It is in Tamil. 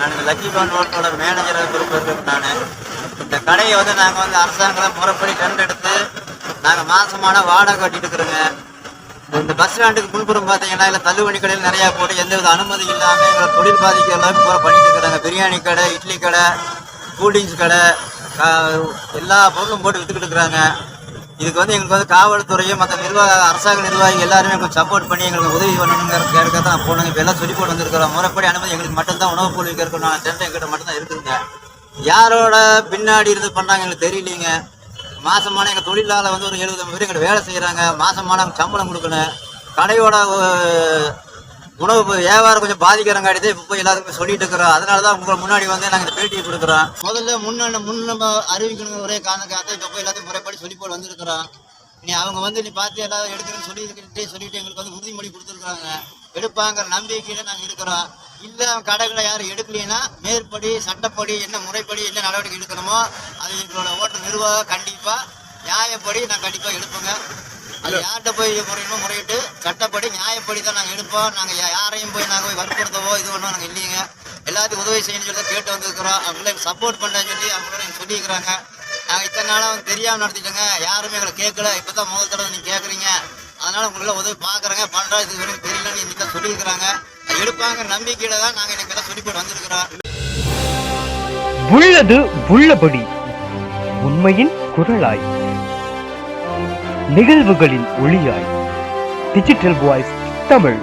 நான் இந்த லக்கி பவன் ரோட்டோட மேனேஜராக பொறுப்பேற்கிறேன். நான் இந்த கடையை வந்து நாங்கள் வந்து அரசாங்கம் முறைப்படி டெண்ட் எடுத்து நாங்கள் மாதமான வாடகை கட்டிட்டு இருக்கிறோங்க. இந்த பஸ் ஸ்டாண்டுக்கு முன்புறம் பார்த்தீங்கன்னா இல்லை தள்ளுவண்டி கடையில் நிறையா போட்டு எந்தவித அனுமதி இல்லாமல் எங்களை தொழில் பாதிக்க எல்லாமே பூரா பண்ணிட்டு இருக்கிறாங்க. பிரியாணி கடை, இட்லி கடை, கூல்ட்ரிங்க்ஸ் கடை, எல்லா பொருளும் போட்டு விற்றுக்கிட்டு இருக்கிறாங்க. இதுக்கு வந்து எங்களுக்கு வந்து காவல்துறையும் மற்ற அரசாங்க நிர்வாகிகள் எல்லாருமே கொஞ்சம் சப்போர்ட் பண்ணி எங்களுக்கு உதவி பண்ணணுங்கிறதுக்காக தான் நான் போனோங்க. இப்போ எல்லாம் சொல்லி போட்டு வந்துருக்கிறோம். முறைப்படி அனுமதி எங்களுக்கு மட்டும்தான் உணவு பொருள் இருக்கணும். டென்ட் எங்கிட்ட மட்டும்தான் இருக்குதுங்க. யாரோட பின்னாடி இருந்து பண்ணாங்க எங்களுக்கு தெரியலீங்க. மாசமான எங்கள் தொழிலாளர் வந்து ஒரு 70 பேர் எங்கிட்ட வேலை செய்கிறாங்க. மாசமான சம்பளம் கொடுக்கணும். கடையோட உணவு வியாபாரம் கொஞ்சம் பாதிக்கிறங்காட்டி தான் இப்போ போய் எல்லாருக்குமே சொல்லிட்டு இருக்கிறோம். அதனால தான் உங்களை முன்னாடி வந்து நாங்கள் இந்த பேட்டியை கொடுக்குறோம். முதல்ல நம்ம அறிவிக்கணும் ஒரே காரணக்காக இப்போ போய் எல்லாத்தையும் முறைப்படி சொல்லி போட்டு வந்திருக்கிறோம். அவங்க வந்து நீ பார்த்து எல்லாரும் எடுக்கிறேன்னு சொல்லிட்டு எங்களுக்கு வந்து உறுதிமொழி கொடுத்துருக்குறாங்க. எடுப்பாங்கிற நம்பிக்கையில நாங்கள் இருக்கிறோம். இல்லை கடைகளை யாரும் எடுக்கலைன்னா மேற்படி சட்டப்படி என்ன முறைப்படி என்ன நடவடிக்கை எடுக்கணுமோ அது எங்களோட ஓட்டு நிர்வாகம் கண்டிப்பாக நியாயப்படி நான் கண்டிப்பாக எடுப்போங்க. அது யார்கிட்ட போய் முறையணுமோ முறையிட்டு சட்டப்படி நியாயப்படி தான் நாங்கள் எடுப்போம். நாங்கள் யாரையும் போய் நாங்கள் போய் வற்புறுத்தவோ இது ஒன்றும் நாங்கள் இல்லைங்க. எல்லாத்துக்கும் உதவி செய்யணும்னு சொல்லி தான் கேட்டு வந்துருக்குறோம். அவங்கள சப்போர்ட் பண்ணுறேன்னு சொல்லி அவங்களோட எங்களுக்கு சொல்லியிருக்கிறாங்க. நாங்கள் இத்தனை நாளாக வந்து தெரியாமல் நடத்திட்டோங்க. யாருமே எங்களை கேட்கல. இப்போ தான் முதல் தடவை நீங்கள் கேட்குறீங்க. அதனால் உங்களெல்லாம் உதவி பார்க்குறேங்க பண்ணுறோம். இது வரைக்கும் தெரியலன்னு இன்னைக்கு தான் சொல்லியிருக்கிறாங்க. எடுப்பாங்க நம்பிக்கையில தான் நாங்கள் எனக்கு எல்லாம் சொல்லி போட்டு வந்திருக்கிறோம். உள்ளது உள்ளபடி உண்மையின் குரலாய் நிகழ்வுகளின் ஒளியாய் டிஜிட்டல் வாய்ஸ் தமிழ்.